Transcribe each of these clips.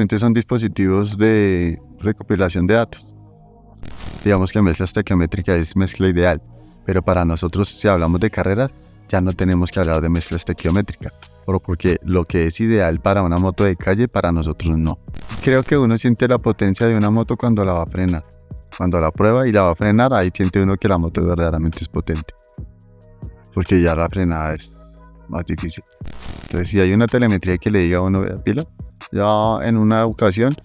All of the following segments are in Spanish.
básicamente son dispositivos de recopilación de datos. Digamos que mezcla estequiométrica es mezcla ideal, pero para nosotros, si hablamos de carreras, ya no tenemos que hablar de mezcla estequiométrica, porque lo que es ideal para una moto de calle, para nosotros no. Creo que uno siente la potencia de una moto cuando la va a frenar. Cuando la prueba y la va a frenar, ahí siente uno que la moto verdaderamente es potente, porque ya la frenada es más difícil. Entonces, si hay una telemetría que le diga a uno, vea, pila, ya en una ocasión,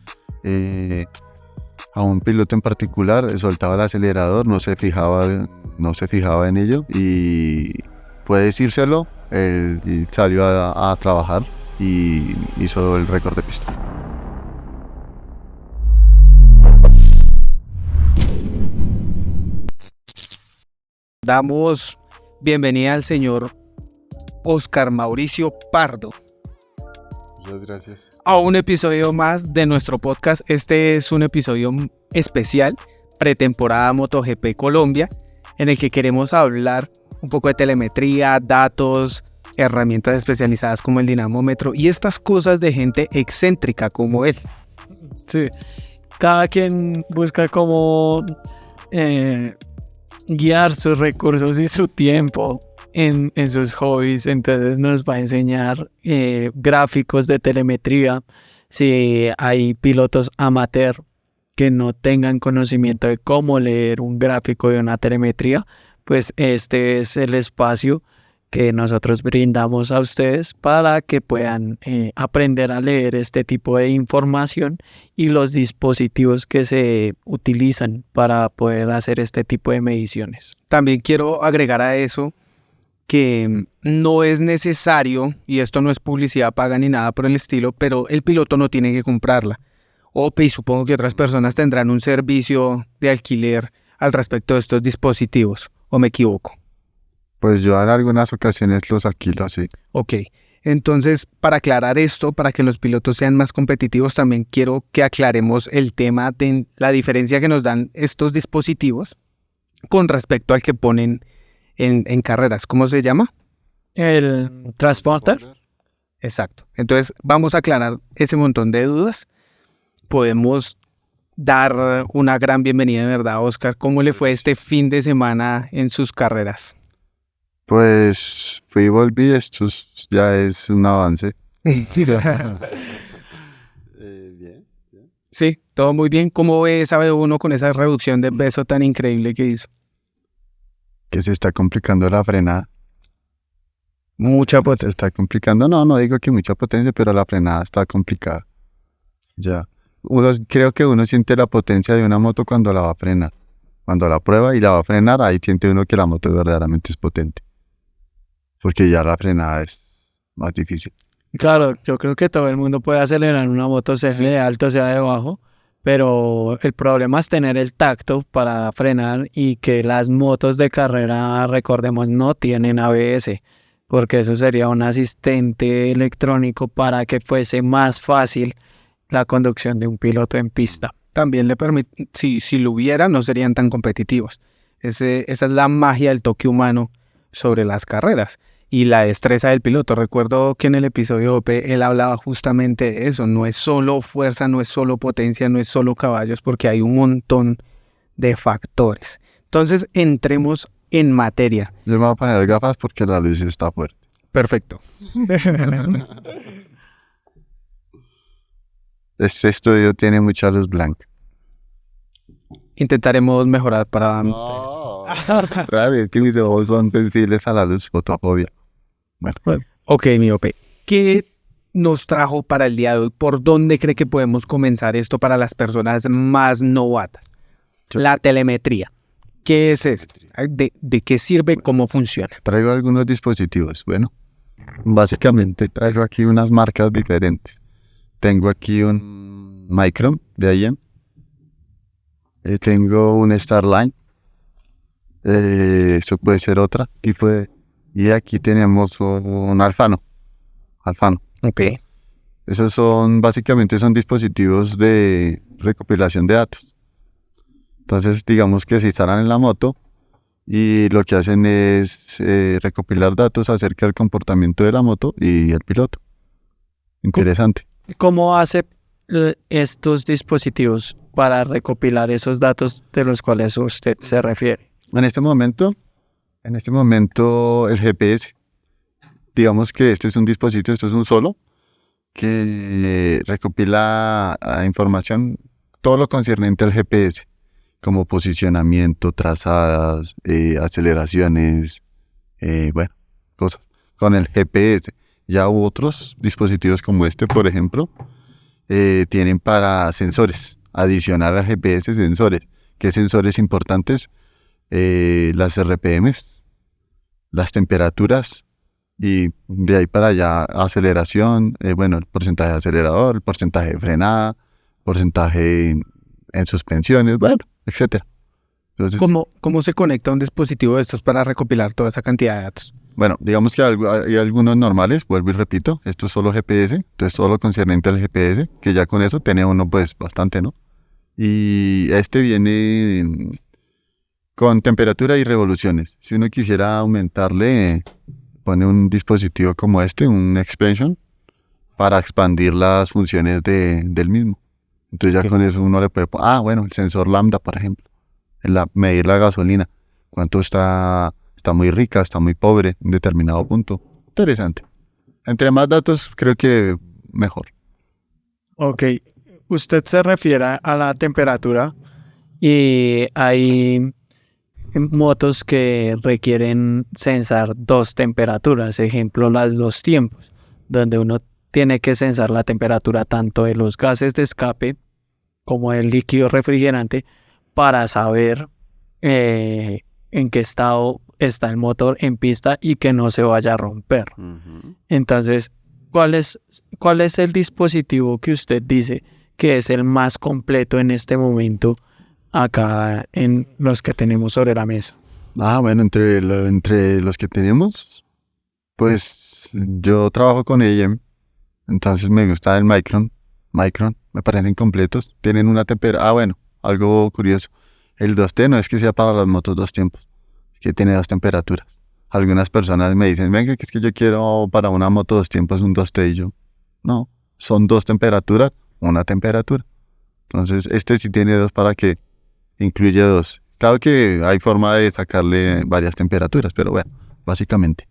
a un piloto en particular soltaba el acelerador, no se fijaba en ello y puede decírselo, él salió a trabajar y hizo el récord de pista. Damos bienvenida al señor Oscar Mauricio Pardo. Muchas gracias. A un episodio más de nuestro podcast. Este es un episodio especial, pretemporada MotoGP Colombia, en el que queremos hablar un poco de telemetría, datos, herramientas especializadas como el dinamómetro y estas cosas de gente excéntrica como él. Sí, cada quien busca cómo guiar sus recursos y su tiempo en sus hobbies, entonces nos va a enseñar gráficos de telemetría. Si hay pilotos amateur que no tengan conocimiento de cómo leer un gráfico de una telemetría, pues este es el espacio que nosotros brindamos a ustedes para que puedan aprender a leer este tipo de información y los dispositivos que se utilizan para poder hacer este tipo de mediciones. También quiero agregar a eso que no es necesario, y esto no es publicidad paga ni nada por el estilo, pero el piloto no tiene que comprarla. Y supongo que otras personas tendrán un servicio de alquiler al respecto de estos dispositivos, ¿o me equivoco? Pues yo en algunas ocasiones los alquilo así. Ok, entonces para aclarar esto, para que los pilotos sean más competitivos, también quiero que aclaremos el tema de la diferencia que nos dan estos dispositivos con respecto al que ponen en carreras. ¿Cómo se llama? El transponder. Exacto. Entonces vamos a aclarar ese montón de dudas. Podemos dar una gran bienvenida, de verdad, Oscar. ¿Cómo le fue este fin de semana en sus carreras? Pues fui y volví, esto ya es un avance. Bien. Sí, todo muy bien. ¿Cómo ve esa B1 con esa reducción de peso tan increíble que hizo? Que se está complicando la frenada. Mucha potencia. Se está complicando, no digo que mucha potencia, pero la frenada está complicada. Ya. Creo que uno siente la potencia de una moto cuando la va a frenar. Cuando la prueba y la va a frenar, ahí siente uno que la moto verdaderamente es potente. Porque ya la frenada es más difícil. Claro, yo creo que todo el mundo puede acelerar una moto, sea de alto, sea de bajo, pero el problema es tener el tacto para frenar y que las motos de carrera, recordemos, no tienen ABS, porque eso sería un asistente electrónico para que fuese más fácil la conducción de un piloto en pista. También le permite, si lo hubiera, no serían tan competitivos. Esa es la magia del toque humano sobre las carreras y la destreza del piloto. Recuerdo que en el episodio OP él hablaba justamente de eso. No es solo fuerza, no es solo potencia, no es solo caballos, porque hay un montón de factores. Entonces, entremos en materia. Yo me voy a poner gafas porque la luz está fuerte. Perfecto. Este estudio tiene mucha luz blanca. Intentaremos mejorar para Claro, es que mis ojos son sensibles a la luz, fotofobia. Bueno. Ok, mi OP. ¿Qué nos trajo para el día de hoy? ¿Por dónde cree que podemos comenzar esto para las personas más novatas? La telemetría. ¿Qué es eso? ¿De qué sirve? ¿Cómo funciona? Traigo algunos dispositivos. Bueno, básicamente traigo aquí unas marcas diferentes. Tengo aquí un Micron de IM. Tengo un Starline. Eso puede ser otra. Y aquí tenemos un Alfano. Ok. Esos básicamente son dispositivos de recopilación de datos. Entonces, digamos que se instalan en la moto y lo que hacen es recopilar datos acerca del comportamiento de la moto y el piloto. Interesante. ¿Cómo hace estos dispositivos para recopilar esos datos de los cuales usted se refiere? En este momento el GPS, digamos que este es un dispositivo, esto es un solo, que recopila información, todo lo concerniente al GPS, como posicionamiento, trazadas, aceleraciones, bueno, cosas, con el GPS. Ya otros dispositivos como este, por ejemplo, tienen para sensores, adicional al GPS sensores. ¿Qué sensores importantes? Las RPMs, las temperaturas, y de ahí para allá aceleración, bueno, el porcentaje de acelerador, el porcentaje de frenada, porcentaje en suspensiones, bueno, etcétera. Entonces, ¿Cómo se conecta un dispositivo de estos para recopilar toda esa cantidad de datos? bueno, digamos que hay algunos normales, vuelvo y repito, esto es solo GPS, entonces todo lo concerniente al GPS, que ya con eso tiene uno pues bastante, ¿no? Y este viene con temperatura y revoluciones. Si uno quisiera aumentarle, pone un dispositivo como este, un expansion, para expandir las funciones del mismo. Entonces ya con eso uno le puede poner, bueno, el sensor lambda, por ejemplo, medir la gasolina, cuánto está muy rica, está muy pobre en determinado punto. Interesante. Entre más datos, creo que mejor. Ok, usted se refiere a la temperatura y hay motos que requieren sensar dos temperaturas, ejemplo las dos tiempos, donde uno tiene que sensar la temperatura tanto de los gases de escape como del líquido refrigerante para saber en qué estado está el motor en pista y que no se vaya a romper. Entonces, ¿cuál es el dispositivo que usted dice que es el más completo en este momento acá en los que tenemos sobre la mesa? Bueno, entre los que tenemos, pues yo trabajo con AM, entonces me gusta el Micron, me parecen completos, tienen una temperatura, bueno, algo curioso, el 2T no es que sea para las motos dos tiempos, es que tiene dos temperaturas. Algunas personas me dicen, venga, que es que yo quiero para una moto dos tiempos un 2T, y yo, no, son dos temperaturas, una temperatura. Entonces, este sí tiene dos para que incluye dos. Claro que hay forma de sacarle varias temperaturas, pero bueno, básicamente.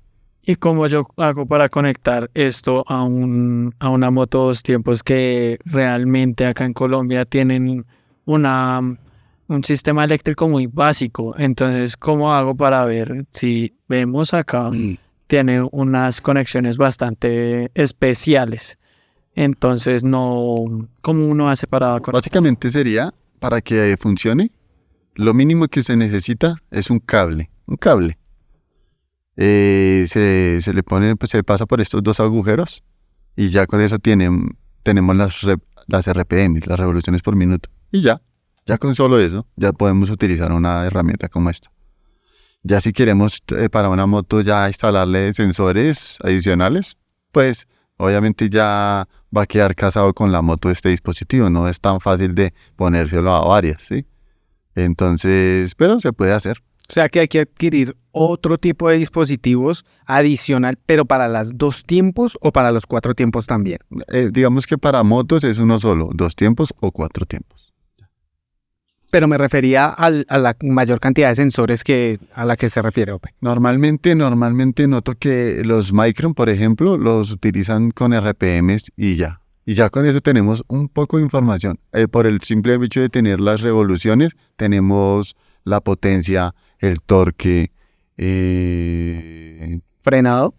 ¿Y cómo yo hago para conectar esto a una moto dos tiempos que realmente acá en Colombia tienen un sistema eléctrico muy básico? Entonces, ¿cómo hago para ver si vemos acá tiene unas conexiones bastante especiales? Entonces, ¿cómo uno hace para conectar? Básicamente sería, para que funcione, lo mínimo que se necesita es un cable. Se le pone, pues se pasa por estos dos agujeros y ya con eso tenemos las RPM, las revoluciones por minuto. Y ya con solo eso, ya podemos utilizar una herramienta como esta. Ya si queremos para una moto ya instalarle sensores adicionales, pues obviamente ya va a quedar casado con la moto este dispositivo. No es tan fácil de ponérselo a varias, ¿sí? Entonces, pero se puede hacer. O sea que hay que adquirir otro tipo de dispositivos adicional, pero para las dos tiempos o para los cuatro tiempos también. Digamos que para motos es uno solo, dos tiempos o cuatro tiempos. Pero me refería a la mayor cantidad de sensores a la que se refiere OPE. Normalmente noto que los Micron, por ejemplo, los utilizan con RPMs y ya. Y ya con eso tenemos un poco de información. Por el simple hecho de tener las revoluciones, tenemos la potencia, el torque, ¿Frenado?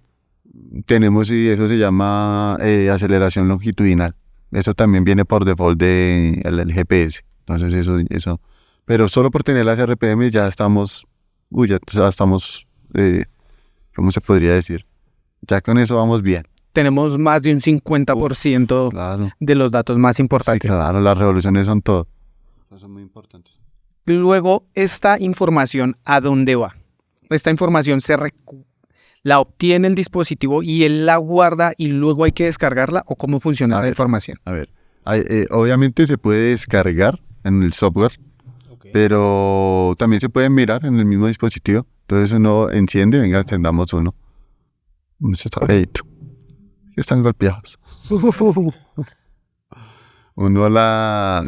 tenemos, y eso se llama aceleración longitudinal. Eso también viene por default del GPS. Entonces eso. Pero solo por tener las RPM ya estamos, ¿cómo se podría decir? Ya con eso vamos bien. Tenemos más de un 50% Claro. de los datos más importantes. Sí, claro, las revoluciones son todo. Son muy importantes. Luego, esta información, ¿a dónde va? Esta información la obtiene el dispositivo y él la guarda y luego hay que descargarla, ¿o cómo funciona esa información? A ver, obviamente se puede descargar en el software, pero también se puede mirar en el mismo dispositivo. Entonces uno enciende, venga, encendamos uno. Eso está feito. Están golpeados. uno la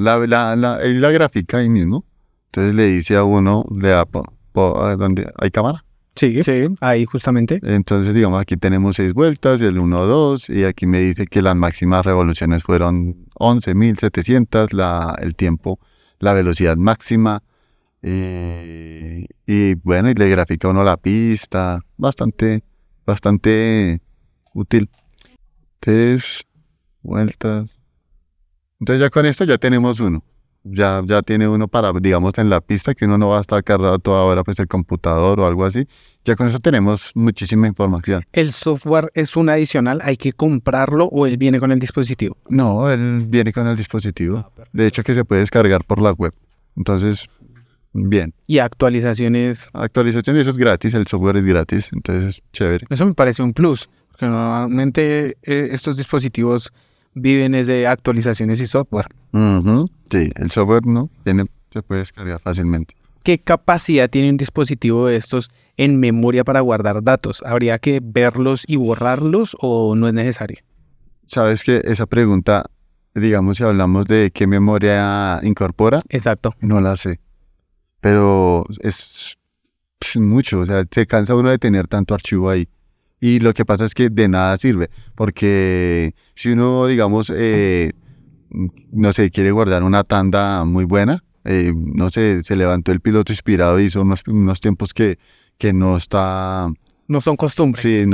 gráfica ahí mismo. Entonces le dice a uno, le da ¿a dónde hay cámara? Sí, ahí justamente. Entonces, digamos, aquí tenemos 6 vueltas, el 1, 2, y aquí me dice que las máximas revoluciones fueron 11.700, el tiempo, la velocidad máxima, y bueno, y le grafica uno la pista, bastante útil. 3 vueltas. Entonces ya con esto ya tenemos uno. Ya tiene uno para, digamos, en la pista, que uno no va a estar cargado toda hora, pues el computador o algo así. Ya con eso tenemos muchísima información. ¿El software es un adicional? ¿Hay que comprarlo o él viene con el dispositivo? No, él viene con el dispositivo. De hecho, que se puede descargar por la web. Entonces, bien. ¿Y actualizaciones? Actualización, eso es gratis, el software es gratis, entonces es chévere. Eso me parece un plus, porque normalmente estos dispositivos viven de actualizaciones y software. Sí, el software no se puede descargar fácilmente. ¿Qué capacidad tiene un dispositivo de estos en memoria para guardar datos? ¿Habría que verlos y borrarlos o no es necesario? Sabes que esa pregunta, digamos, si hablamos de qué memoria incorpora, Exacto. no la sé. Pero es mucho, o sea, se cansa uno de tener tanto archivo ahí. Y lo que pasa es que de nada sirve, porque si uno, digamos, no sé, quiere guardar una tanda muy buena, no sé, se levantó el piloto inspirado y hizo unos tiempos que no está... No son costumbres. Sí,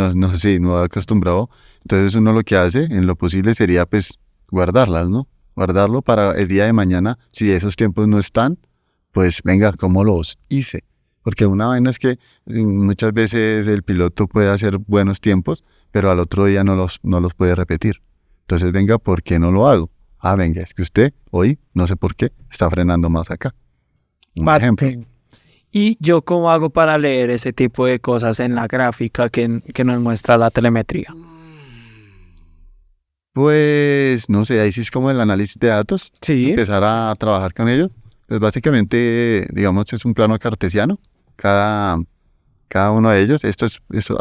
no acostumbrado. Entonces uno lo que hace, en lo posible, sería pues guardarlas, ¿no? Guardarlo para el día de mañana, si esos tiempos no están, pues venga, ¿cómo los hice? Porque una vaina es que muchas veces el piloto puede hacer buenos tiempos, pero al otro día no los puede repetir. Entonces, venga, ¿por qué no lo hago? Ah, venga, es que usted hoy, no sé por qué, está frenando más acá. Un ejemplo. ¿Y yo cómo hago para leer ese tipo de cosas en la gráfica que nos muestra la telemetría? Pues, no sé, ahí sí es como el análisis de datos. Sí. Empezar a trabajar con ellos. Pues básicamente, digamos, es un plano cartesiano. Cada uno de ellos.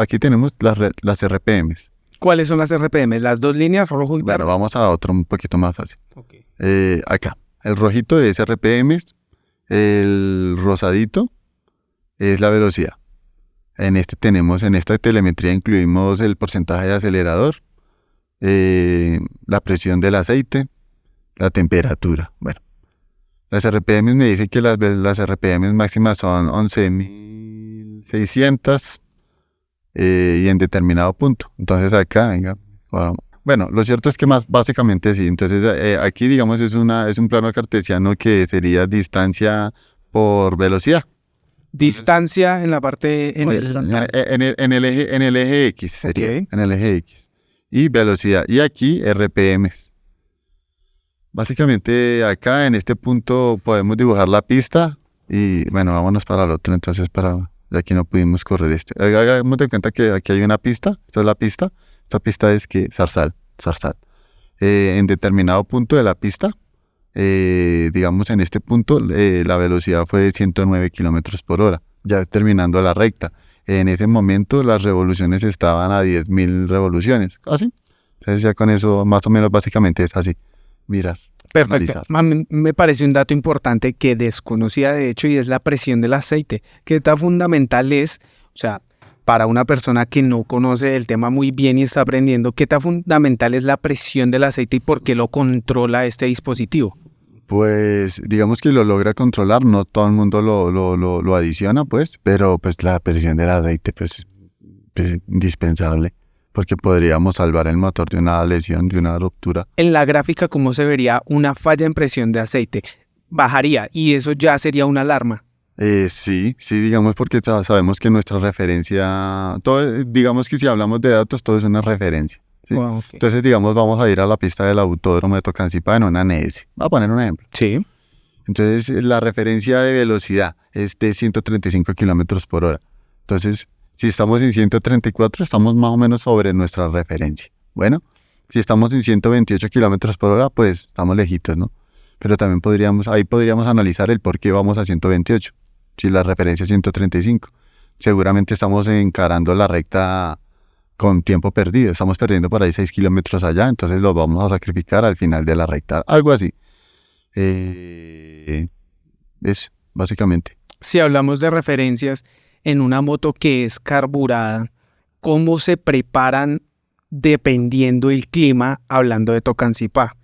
Aquí tenemos las RPMs. ¿Cuáles son las RPM? ¿Las dos líneas, rojo y verde? Bueno, vamos a otro un poquito más fácil. Okay. Acá, el rojito es RPMs, el rosadito es la velocidad. En esta telemetría incluimos el porcentaje de acelerador, la presión del aceite, la temperatura. Bueno, las RPMs me dicen que las RPMs máximas son 11.600 y en determinado punto. Entonces acá, venga, bueno, lo cierto es que básicamente sí. Entonces aquí, digamos, es un plano cartesiano que sería distancia por velocidad. Distancia en la parte... En el eje X sería. Okay. En el eje X. Y velocidad. Y aquí RPMs. Básicamente acá en este punto podemos dibujar la pista y bueno, vámonos para el otro. Entonces de aquí no pudimos correr este. Hagamos de cuenta que aquí hay una pista. Esta es la pista. Esta pista es que Zarzal. En determinado punto de la pista, digamos en este punto, la velocidad fue de 109 kilómetros por hora. Ya terminando la recta. En ese momento las revoluciones estaban a 10.000 revoluciones. ¿Así? Entonces ya con eso más o menos básicamente es así. Mirar. Perfecto. Me parece un dato importante que desconocía de hecho y es la presión del aceite. ¿Qué tan fundamental es? O sea, para una persona que no conoce el tema muy bien y está aprendiendo, ¿qué tan fundamental es la presión del aceite y por qué lo controla este dispositivo? Pues digamos que lo logra controlar, no todo el mundo lo adiciona, pues, pero pues la presión del aceite pues es indispensable. Porque podríamos salvar el motor de una lesión, de una ruptura. En la gráfica, ¿cómo se vería una falla en presión de aceite? Bajaría y eso ya sería una alarma. Sí, digamos porque sabemos que nuestra referencia, digamos que si hablamos de datos, todo es una referencia. ¿Sí? Wow, okay. Entonces, digamos, vamos a ir a la pista del autódromo de Tocancipá en una NS. Voy a poner un ejemplo. Sí. Entonces, la referencia de velocidad es de 135 kilómetros por hora. Entonces, si estamos en 134, estamos más o menos sobre nuestra referencia. Bueno, si estamos en 128 kilómetros por hora, pues estamos lejitos, ¿no? Pero también podríamos analizar el por qué vamos a 128, si la referencia es 135. Seguramente estamos encarando la recta con tiempo perdido. Estamos perdiendo por ahí 6 kilómetros allá, entonces los vamos a sacrificar al final de la recta. Algo así. Es básicamente. Si hablamos de referencias en una moto que es carburada, ¿cómo se preparan dependiendo el clima, hablando de Tocancipá?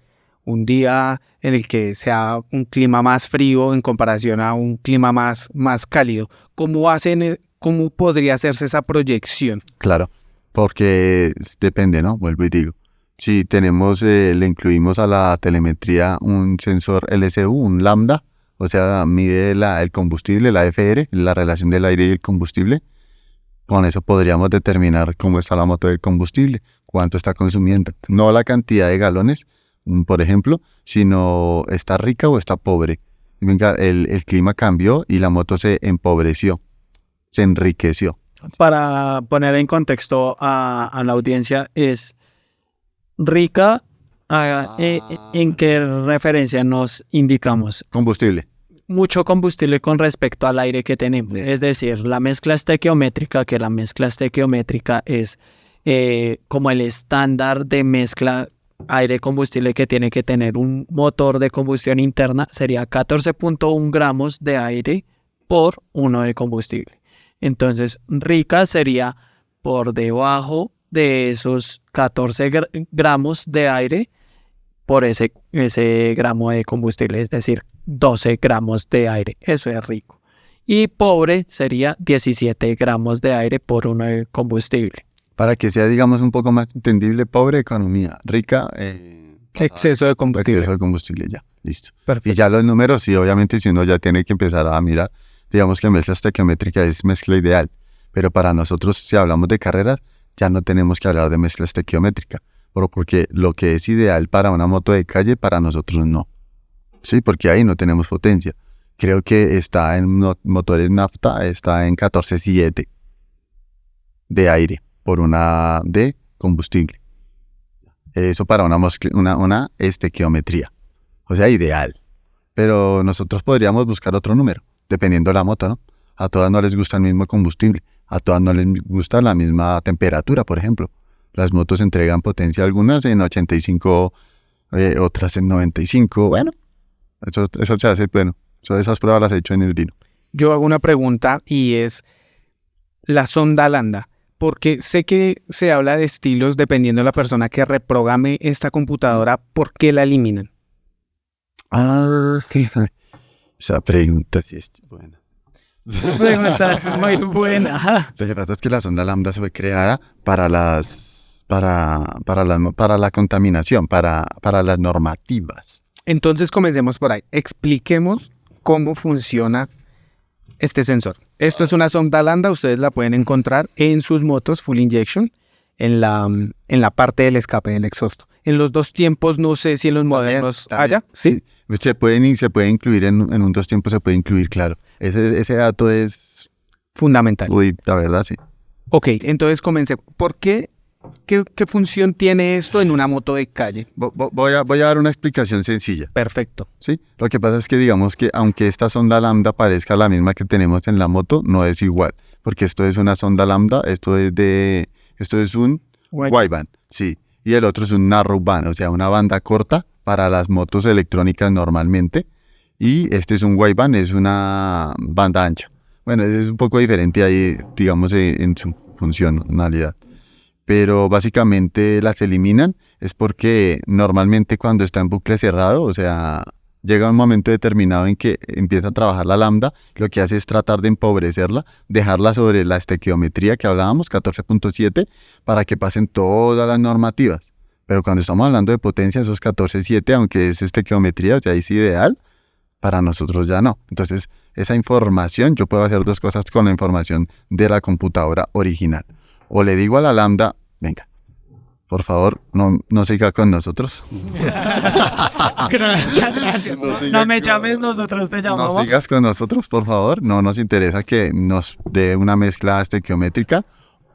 Un día en el que sea un clima más frío en comparación a un clima más cálido. ¿Cómo podría hacerse esa proyección? Claro, porque depende, ¿no? Vuelvo y digo. Si tenemos, le incluimos a la telemetría un sensor LSU, un lambda, o sea, mide el combustible, la FR, la relación del aire y el combustible. Con eso podríamos determinar cómo está la moto del combustible, cuánto está consumiendo. No la cantidad de galones, por ejemplo, sino está rica o está pobre. Venga, el clima cambió y la moto se empobreció, se enriqueció. Para poner en contexto a la audiencia, es rica. ¿En qué referencia nos indicamos? Combustible. Mucho combustible con respecto al aire que tenemos. Es decir, la mezcla estequiométrica, que la mezcla estequiométrica es como el estándar de mezcla aire-combustible que tiene que tener un motor de combustión interna, sería 14.1 gramos de aire por 1 de combustible. Entonces, rica sería por debajo de esos 14 gramos de aire por ese gramo de combustible, es decir, 12 gramos de aire. Eso es rico. Y pobre sería 17 gramos de aire por 1 de combustible. Para que sea, digamos, un poco más entendible, pobre economía, rica... exceso de combustible. Exceso de combustible, ya, listo. Perfecto. Y ya los números, sí, obviamente, si uno ya tiene que empezar a mirar, digamos que mezcla estequiométrica es mezcla ideal, pero para nosotros, si hablamos de carreras, ya no tenemos que hablar de mezcla estequiométrica, porque lo que es ideal para una moto de calle, para nosotros no. Sí, porque ahí no tenemos potencia. Creo que está en motores nafta, está en 14.7 de aire por una de combustible. Eso para una estequiometría. O sea, ideal. Pero nosotros podríamos buscar otro número, dependiendo de la moto, ¿no? A todas no les gusta el mismo combustible, a todas no les gusta la misma temperatura, por ejemplo. Las motos entregan potencia algunas en 85, otras en 95. Bueno, eso se hace, bueno, esas pruebas las he hecho en el Dino. Yo hago una pregunta y es la sonda lambda. Porque sé que se habla de estilos dependiendo de la persona que reprograme esta computadora, ¿por qué la eliminan? Esa pregunta sí es buena. La pregunta es muy buena. Lo que pasa es que la sonda lambda fue creada para la contaminación, para las normativas. Entonces comencemos por ahí. Expliquemos cómo funciona este sensor. Esto es una sonda lambda, ustedes la pueden encontrar en sus motos full injection, en la parte del escape del exhausto. En los dos tiempos, no sé si en los modernos haya. Sí, se puede incluir en un dos tiempos, se puede incluir, claro. Ese dato es fundamental. Uy, la verdad, sí. Ok, entonces comencemos. ¿Por qué? ¿Qué función tiene esto en una moto de calle? Voy a dar una explicación sencilla. Perfecto. ¿Sí? Lo que pasa es que digamos que aunque esta sonda lambda parezca la misma que tenemos en la moto, no es igual. Porque esto es una sonda lambda, esto es un wideband, sí. Y el otro es un narrowband, o sea, una banda corta para las motos electrónicas normalmente. Y este es un wideband, es una banda ancha. Bueno, es un poco diferente ahí, digamos, en su funcionalidad. Pero básicamente las eliminan es porque normalmente cuando está en bucle cerrado, o sea, llega un momento determinado en que empieza a trabajar la lambda, lo que hace es tratar de empobrecerla, dejarla sobre la estequiometría que hablábamos, 14.7, para que pasen todas las normativas. Pero cuando estamos hablando de potencia, esos 14.7, aunque es estequiometría, o sea, es ideal, para nosotros ya no. Entonces, esa información, yo puedo hacer dos cosas con la información de la computadora original. O le digo a la lambda, venga, por favor, no siga con nosotros. Gracias. No me llames, nosotros te llamamos. No sigas con nosotros, por favor. No nos interesa que nos dé una mezcla estequiométrica.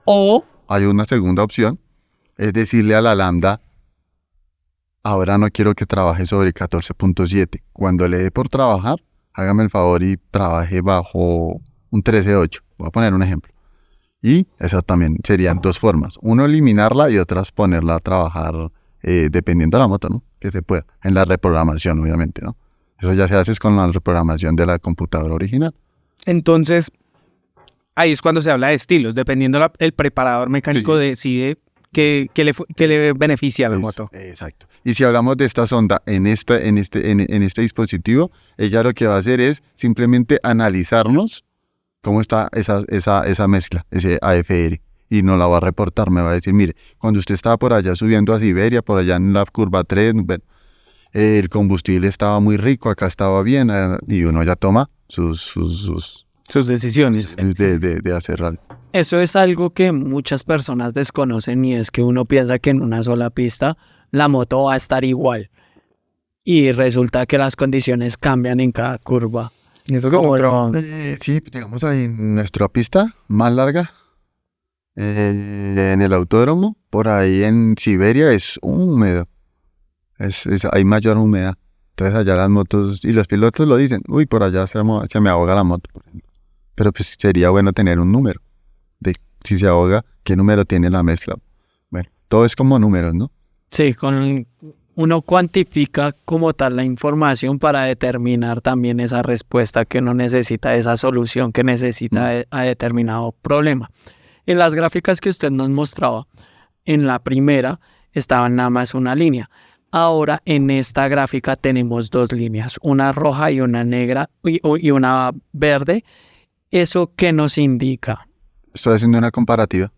O hay una segunda opción, es decirle a la lambda, ahora no quiero que trabaje sobre 14.7. Cuando le dé por trabajar, hágame el favor y trabaje bajo un 13.8. Voy a poner un ejemplo. Y esas también serían dos formas. Uno, eliminarla y otras ponerla a trabajar dependiendo de la moto, ¿no? Que se pueda. En la reprogramación, obviamente, ¿no? Eso ya se hace con la reprogramación de la computadora original. Entonces, ahí es cuando se habla de estilos. Dependiendo el preparador mecánico decide qué le beneficia a la moto. Exacto. Y si hablamos de esta sonda en este dispositivo, ella lo que va a hacer es simplemente analizarnos cómo está esa mezcla, ese AFR. Y nos la va a reportar, me va a decir, mire, cuando usted estaba por allá subiendo a Siberia, por allá en la curva 3, bueno, el combustible estaba muy rico, acá estaba bien, y uno ya toma sus decisiones. De hacer algo. Eso es algo que muchas personas desconocen y es que uno piensa que en una sola pista la moto va a estar igual. Y resulta que las condiciones cambian en cada curva. Sí, digamos ahí en nuestra pista más larga, en el autódromo, por ahí en Siberia es húmedo. Hay mayor humedad. Entonces allá las motos, y los pilotos lo dicen, uy, por allá se me ahoga la moto, por ejemplo. Pero pues sería bueno tener un número de si se ahoga, qué número tiene la mezcla. Bueno, todo es como números, ¿no? Sí, uno cuantifica como tal la información para determinar también esa respuesta que uno necesita, esa solución que necesita a determinado problema. En las gráficas que usted nos mostraba, en la primera estaba nada más una línea. Ahora en esta gráfica tenemos dos líneas, una roja y una negra y una verde. ¿Eso qué nos indica? Estoy haciendo una comparativa.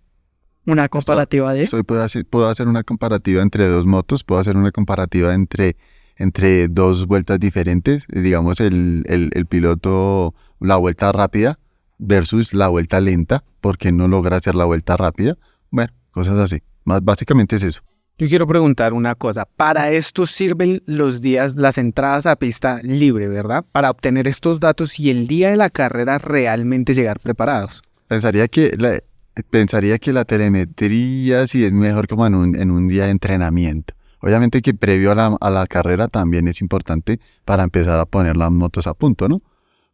¿Una comparativa de? Puedo hacer una comparativa entre dos motos, puedo hacer una comparativa entre dos vueltas diferentes, digamos el piloto, la vuelta rápida versus la vuelta lenta, porque no logra hacer la vuelta rápida. Bueno, cosas así. Básicamente es eso. Yo quiero preguntar una cosa. Para esto sirven los días, las entradas a pista libre, ¿verdad? Para obtener estos datos y el día de la carrera realmente llegar preparados. Pensaría que la telemetría sí es mejor como en un día de entrenamiento. Obviamente que previo a la carrera también es importante para empezar a poner las motos a punto, ¿no?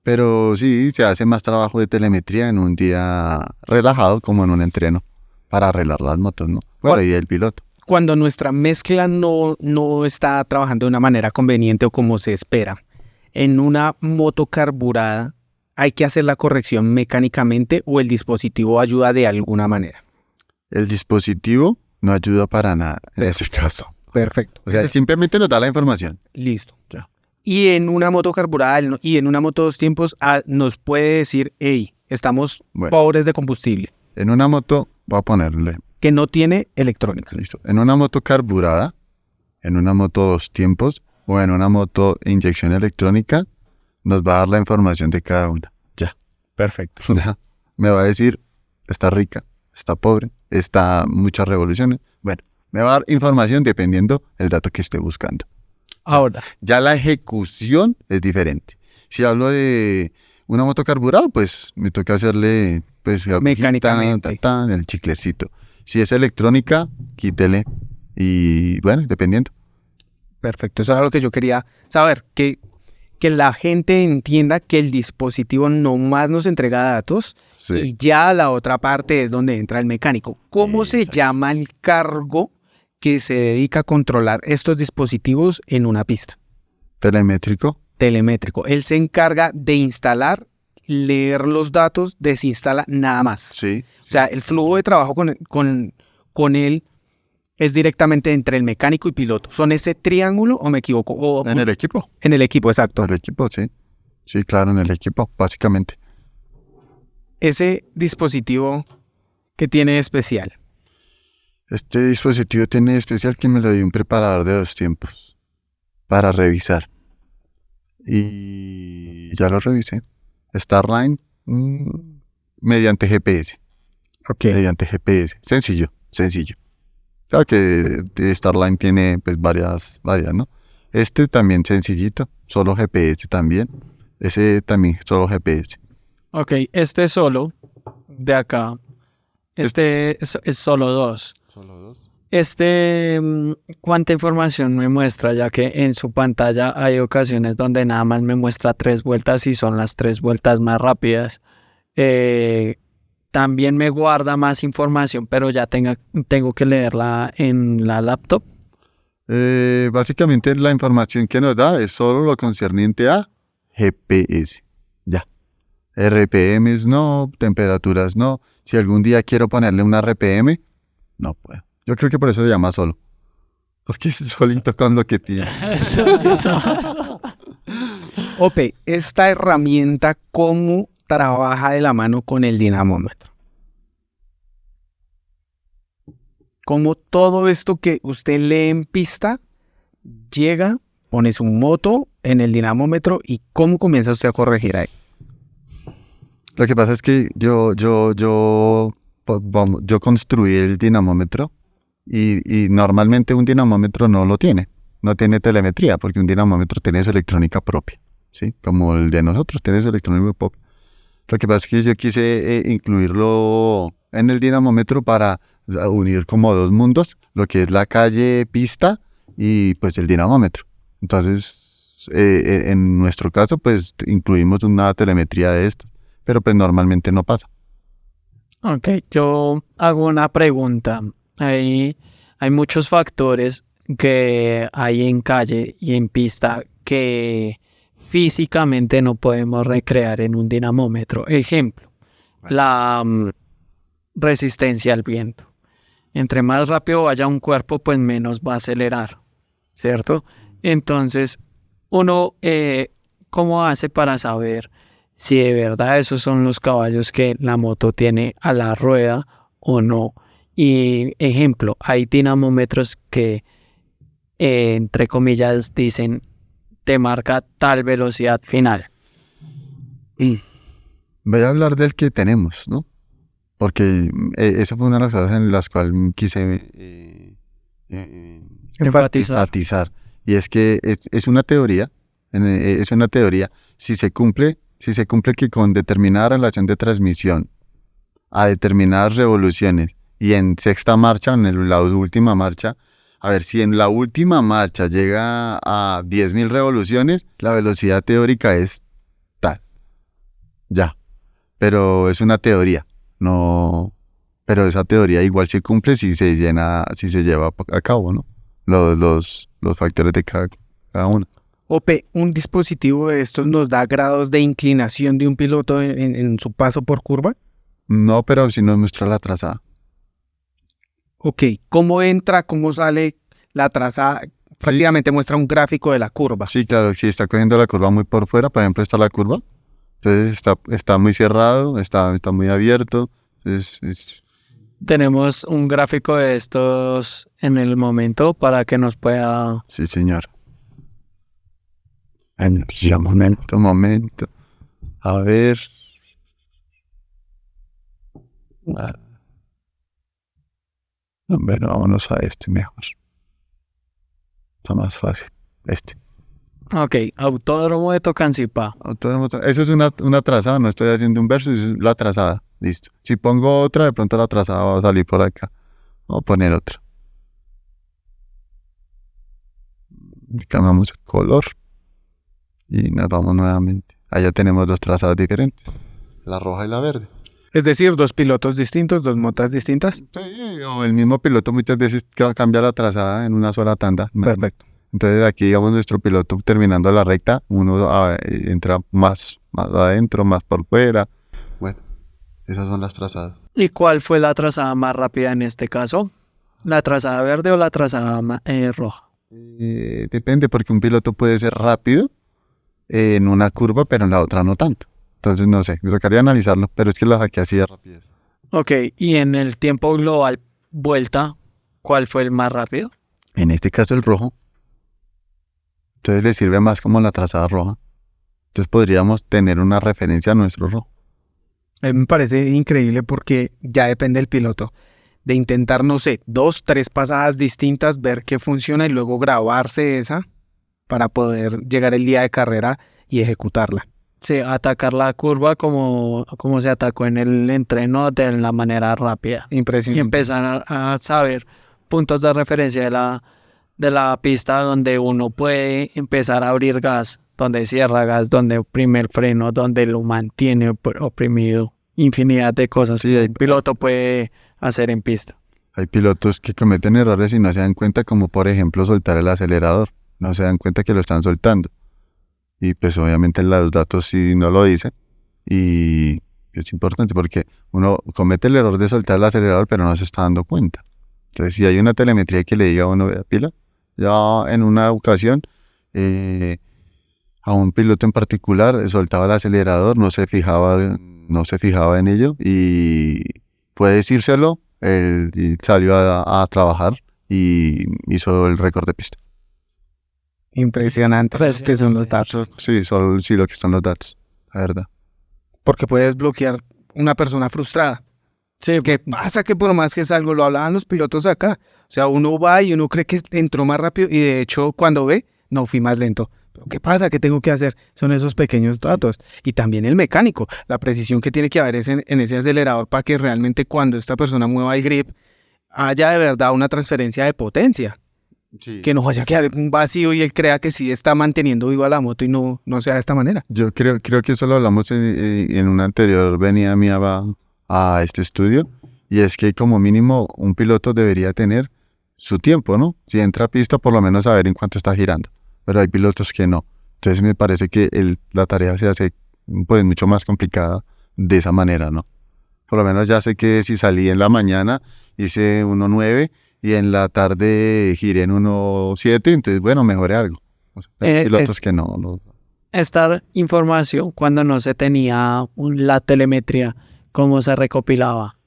Pero sí, se hace más trabajo de telemetría en un día relajado como en un entreno para arreglar las motos, ¿no? Bueno, y el piloto. Cuando nuestra mezcla no está trabajando de una manera conveniente o como se espera, en una moto carburada, ¿hay que hacer la corrección mecánicamente o el dispositivo ayuda de alguna manera? El dispositivo no ayuda para nada en ese caso. Perfecto. O sea, simplemente nos da la información. Listo. Ya. Y en una moto carburada y en una moto dos tiempos nos puede decir, hey, estamos pobres de combustible. En una moto, voy a ponerle... Que no tiene electrónica. Listo. En una moto carburada, en una moto dos tiempos o en una moto inyección electrónica, nos va a dar la información de cada una. Ya. Perfecto. Me va a decir, está rica, está pobre, está muchas revoluciones. Bueno, me va a dar información dependiendo del dato que esté buscando. Ahora. Ya la ejecución es diferente. Si hablo de una moto carburada, pues me toca hacerle pues mecánicamente el chiclecito. Si es electrónica, quítele y bueno, dependiendo. Perfecto, eso era lo que yo quería saber, que la gente entienda que el dispositivo nomás nos entrega datos y ya la otra parte es donde entra el mecánico. ¿Cómo se llama el cargo que se dedica a controlar estos dispositivos en una pista? Telemétrico. Él se encarga de instalar, leer los datos, desinstala nada más. Sí. O sea, el flujo de trabajo con él es directamente entre el mecánico y piloto. ¿Son ese triángulo o me equivoco? En el equipo. En el equipo, exacto. En el equipo, sí. Sí, claro, en el equipo, básicamente. Ese dispositivo, ¿qué tiene de especial? Este dispositivo tiene de especial que me lo dio un preparador de dos tiempos para revisar. Y ya lo revisé. Starline mediante GPS. Ok. Mediante GPS. Sencillo. Claro que Starline tiene pues varias, ¿no? Este también sencillito, solo GPS también. Ese también solo GPS. Ok, este solo de acá. Este es solo dos. ¿Solo dos? ¿Cuánta información me muestra? Ya que en su pantalla hay ocasiones donde nada más me muestra 3 vueltas y son las 3 vueltas más rápidas. también me guarda más información, pero ya tengo que leerla en la laptop. Básicamente la información que nos da es solo lo concerniente a GPS. Ya. RPMs no, temperaturas no. Si algún día quiero ponerle una RPM, no puedo. Yo creo que por eso se llama solo. Porque es solito con lo que tiene. Ope, esta herramienta, ¿cómo trabaja de la mano con el dinamómetro? ¿Cómo todo esto que usted lee en pista llega, pone su moto en el dinamómetro y cómo comienza usted a corregir ahí? Lo que pasa es que yo construí el dinamómetro y normalmente un dinamómetro no tiene telemetría, porque un dinamómetro tiene su electrónica propia, ¿sí? Como el de nosotros tiene su electrónica propia. Lo que pasa es que yo quise incluirlo en el dinamómetro para unir como dos mundos, lo que es la calle, pista y pues el dinamómetro. Entonces, en nuestro caso, pues incluimos una telemetría de esto, pero pues normalmente no pasa. Ok, yo hago una pregunta. Hay muchos factores que hay en calle y en pista que físicamente no podemos recrear en un dinamómetro. Ejemplo, la resistencia al viento. Entre más rápido vaya un cuerpo, pues menos va a acelerar, ¿cierto? Entonces, uno, ¿cómo hace para saber si de verdad esos son los caballos que la moto tiene a la rueda o no? Y ejemplo, hay dinamómetros que, entre comillas, dicen, te marca tal velocidad final. Voy a hablar del que tenemos, ¿no? Porque eso fue una de las cosas en las cuales quise enfatizar. Y es que es una teoría, si se cumple que con determinada relación de transmisión a determinadas revoluciones y en sexta marcha, la última marcha, a ver, si en la última marcha llega a 10.000 revoluciones, la velocidad teórica es tal. Ya. Pero es una teoría. No, pero esa teoría igual se cumple si se lleva a cabo, ¿no? Los factores de cada uno. Ope, un dispositivo de estos nos da grados de inclinación de un piloto en su paso por curva. No, pero si nos muestra la trazada. Ok, ¿cómo entra, cómo sale la trazada? Prácticamente muestra un gráfico de la curva. Sí, claro, si está cogiendo la curva muy por fuera, por ejemplo, está la curva. Entonces está muy cerrado, está muy abierto. Tenemos un gráfico de estos en el momento para que nos pueda... Sí, señor. Ya, momento. A ver. Bueno, vámonos a este mejor. Está más fácil. Este. Ok, Autódromo de Tocancipá. Eso es una trazada, no estoy haciendo un verso, es la trazada. Listo. Si pongo otra, de pronto la trazada va a salir por acá. Voy a poner otra. Cambiamos el color. Y nos vamos nuevamente. Allá tenemos dos trazadas diferentes. La roja y la verde. Es decir, dos pilotos distintos, dos motas distintas. Sí, o el mismo piloto muchas veces cambia la trazada en una sola tanda. Perfecto. Entonces aquí, digamos, nuestro piloto terminando la recta, uno entra más adentro, más por fuera. Bueno, esas son las trazadas. ¿Y cuál fue la trazada más rápida en este caso? ¿La trazada verde o la trazada roja? Depende, porque un piloto puede ser rápido en una curva, pero en la otra no tanto. Entonces, no sé, me tocaría analizarlo, pero es que la saqué así de rapidez. Ok, y en el tiempo global vuelta, ¿cuál fue el más rápido? En este caso el rojo. Entonces le sirve más como la trazada roja. Entonces podríamos tener una referencia a nuestro rojo. Me parece increíble porque ya depende del piloto. De intentar, no sé, 2, 3 pasadas distintas, ver qué funciona y luego grabarse esa para poder llegar el día de carrera y ejecutarla. Sí, atacar la curva como se atacó en el entreno de la manera rápida. Impresionante. Y empezar a saber puntos de referencia de la pista donde uno puede empezar a abrir gas, donde cierra gas, donde oprime el freno, donde lo mantiene oprimido. infinidad de cosas Sí, que un piloto puede hacer en pista. hay pilotos que cometen errores y no se dan cuenta, como por ejemplo soltar el acelerador. No se dan cuenta que lo están soltando. Y pues obviamente los datos sí no lo dicen. Y es importante porque uno comete el error de soltar el acelerador, pero no se está dando cuenta. Entonces, si hay una telemetría que le diga a uno, vea, pila, ya en una ocasión, a un piloto en particular soltaba el acelerador, no se fijaba en ello y fue decírselo, él y salió a trabajar y hizo el récord de pista. Impresionante lo que son los datos. Sí, solo sí lo que son los datos, la verdad. Porque puedes bloquear una persona frustrada. Sí, ¿Qué pasa? Que por más que es algo, lo hablaban los pilotos acá. O sea, uno va y uno cree que entró más rápido y de hecho cuando ve, no, fui más lento. ¿Pero qué pasa? ¿Qué tengo que hacer? Son esos pequeños datos. Y también el mecánico, la precisión que tiene que haber en ese acelerador para que realmente cuando esta persona mueva el grip haya de verdad una transferencia de potencia. Sí. Que no vaya a quedar un vacío y él crea que sí está manteniendo viva la moto y no sea de esta manera. Yo creo que eso lo hablamos en una anterior venida mía a este estudio, y es que como mínimo un piloto debería tener su tiempo, ¿no? Si entra a pista, por lo menos saber en cuánto está girando, pero hay pilotos que no. Entonces me parece que la tarea se hace pues mucho más complicada de esa manera, ¿no? Por lo menos ya sé que si salí en la mañana hice 1.9 y en la tarde giré en 1.7, entonces bueno, mejoré algo. O sea, hay pilotos que no. esta información, cuando no se tenía la telemetría, ¿cómo se recopilaba?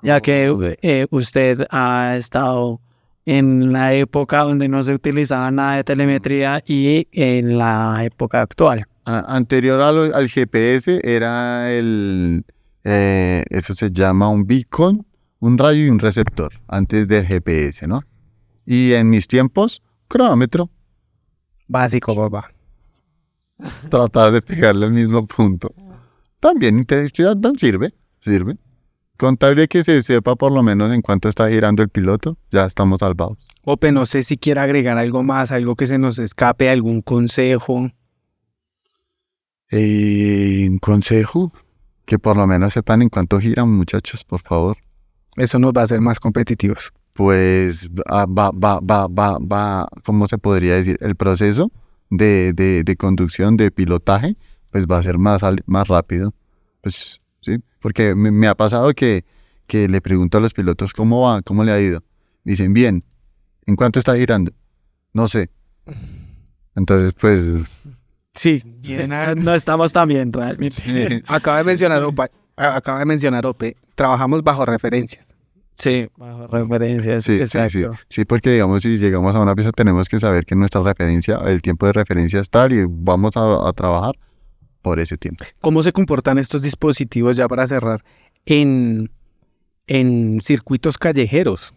Ya que usted ha estado en la época donde no se utilizaba nada de telemetría y en la época actual. Anterior al GPS era eso se llama un beacon, un radio y un receptor, antes del GPS, ¿no? Y en mis tiempos, cronómetro. Básico, papá. Tratar de pegarle al mismo punto. También sirve. Con tal de que se sepa por lo menos en cuánto está girando el piloto, ya estamos salvados. Ope, no sé si quiera agregar algo más, algo que se nos escape, algún consejo. Un consejo, que por lo menos sepan en cuánto giran, muchachos, por favor. Eso nos va a hacer más competitivos. Pues va, ¿cómo se podría decir? El proceso de conducción, de pilotaje, pues va a ser más rápido. Pues sí, porque me ha pasado que le pregunto a los pilotos cómo va, cómo le ha ido. Dicen, bien, ¿en cuánto está girando? No sé. Entonces, pues... Sí, no estamos tan bien realmente. Acaba de mencionar Ope, trabajamos bajo referencias. Sí, bajo referencias, Sí, exacto. sí, porque digamos, si llegamos a una pieza tenemos que saber que nuestra referencia, el tiempo de referencia es tal y vamos a trabajar por ese tiempo. ¿Cómo se comportan estos dispositivos, ya para cerrar, en circuitos callejeros?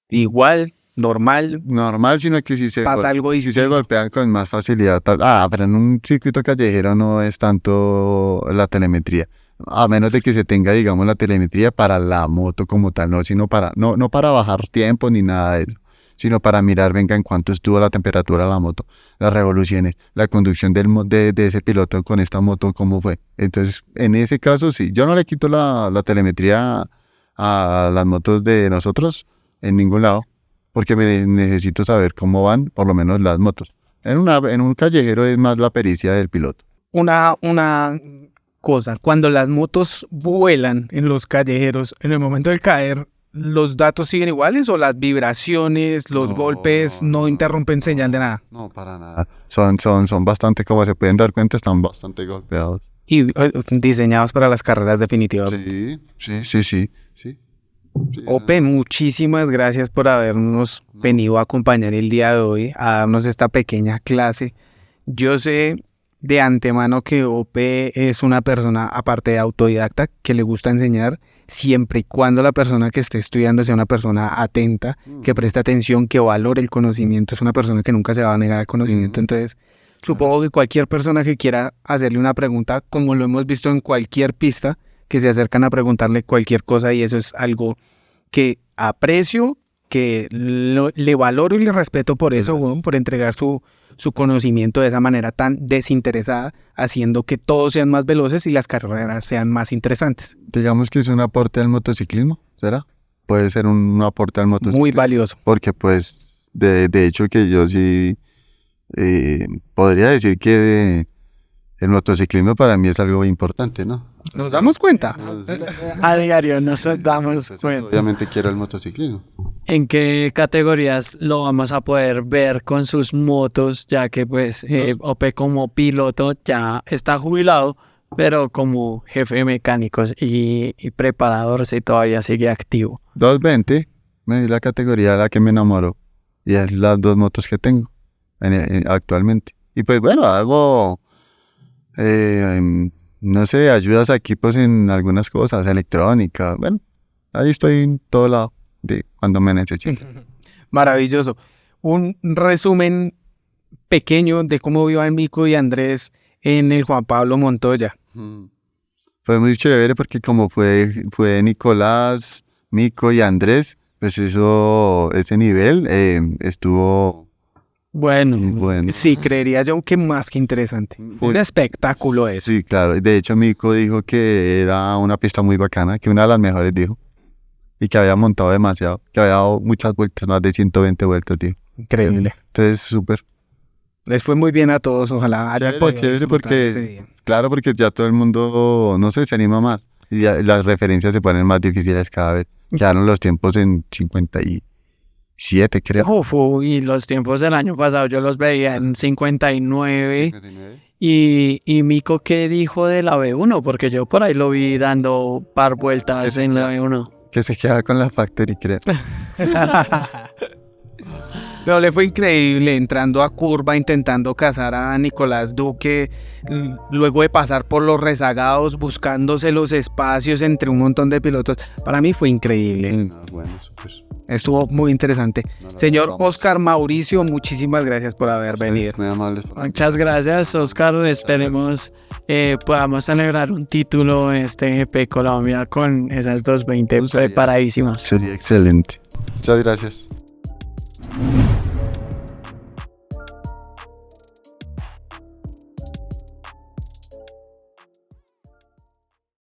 Igual, normal, Normal, sino que si se pasa algo si distinto. se golpean con más facilidad. Pero en un circuito callejero no es tanto la telemetría. A menos de que se tenga, digamos, la telemetría para la moto como tal, no para bajar tiempo ni nada de eso, sino para mirar, venga, en cuánto estuvo la temperatura de la moto, las revoluciones, la conducción de ese piloto con esta moto, cómo fue. Entonces, en ese caso, sí, yo no le quito la telemetría a las motos de nosotros en ningún lado, porque necesito saber cómo van, por lo menos las motos. En un callejero es más la pericia del piloto. Una cosa, cuando las motos vuelan en los callejeros, en el momento del caer, ¿los datos siguen iguales o las vibraciones, los golpes no interrumpen señal de nada? No, para nada. Son bastante, como se pueden dar cuenta, están bastante golpeados. Y diseñados para las carreras definitivas. Sí. Ope, muchísimas gracias por habernos venido a acompañar el día de hoy, a darnos esta pequeña clase. Yo sé de antemano que Ope es una persona, aparte de autodidacta, que le gusta enseñar, siempre y cuando la persona que esté estudiando sea una persona atenta, que preste atención, que valore el conocimiento. Es una persona que nunca se va a negar al conocimiento. Entonces, supongo que cualquier persona que quiera hacerle una pregunta, como lo hemos visto en cualquier pista, que se acercan a preguntarle cualquier cosa, y eso es algo que aprecio, que le valoro y le respeto por eso, por entregar su su conocimiento de esa manera tan desinteresada, haciendo que todos sean más veloces y las carreras sean más interesantes. Digamos que es un aporte al motociclismo, ¿será? Puede ser un aporte al motociclismo. Muy valioso. Porque pues, de hecho que yo sí podría decir que el motociclismo para mí es algo importante, ¿no? ¿Nos damos cuenta? A diario nos damos Entonces, cuenta. obviamente quiero el motociclismo. ¿En qué categorías lo vamos a poder ver con sus motos? Ya que pues OP como piloto ya está jubilado, pero como jefe de mecánicos y preparador sí todavía sigue activo. 220, me di la categoría a la que me enamoró. Y es las 2 motos que tengo actualmente. Y pues bueno, hago, no sé, ayudas a equipos en algunas cosas, electrónica. Bueno, ahí estoy en todo lado de cuando me necesito. Maravilloso. Un resumen pequeño de cómo vivan Mico y Andrés en el Juan Pablo Montoya. Fue muy chévere porque como fue Nicolás, Mico y Andrés, pues ese nivel estuvo Bueno, bueno. Sí, creería yo que más que interesante. Fue un espectáculo eso. Sí, claro. De hecho, Mico dijo que era una pista muy bacana, que una de las mejores dijo. Y que había montado demasiado, que había dado muchas vueltas, más de 120 vueltas, dijo. Increíble. Entonces, súper. Les fue muy bien a todos, ojalá haya podido Chévere, disfrutar ese porque, día. claro, porque ya todo el mundo, no sé, se anima más. Y ya las referencias se ponen más difíciles cada vez. Quedaron los tiempos en 57, creo. uf, y los tiempos del año pasado yo los veía en 59. 59. Y Mico, ¿qué dijo de la B1? Porque yo por ahí lo vi dando par vueltas en la B1. Que se queda con la Factory, creo. Pero le fue increíble entrando a curva, intentando cazar a Nicolás Duque, luego de pasar por los rezagados, buscándose los espacios entre un montón de pilotos. Para mí fue increíble. No, bueno, súper. Estuvo muy interesante. No, Señor vamos. Oscar Mauricio, muchísimas gracias por haber venido. Muy amables. Muchas gracias, Oscar. Esperemos podamos celebrar un título en este GP Colombia con esas 220 preparadísimas. Sería excelente. Muchas gracias.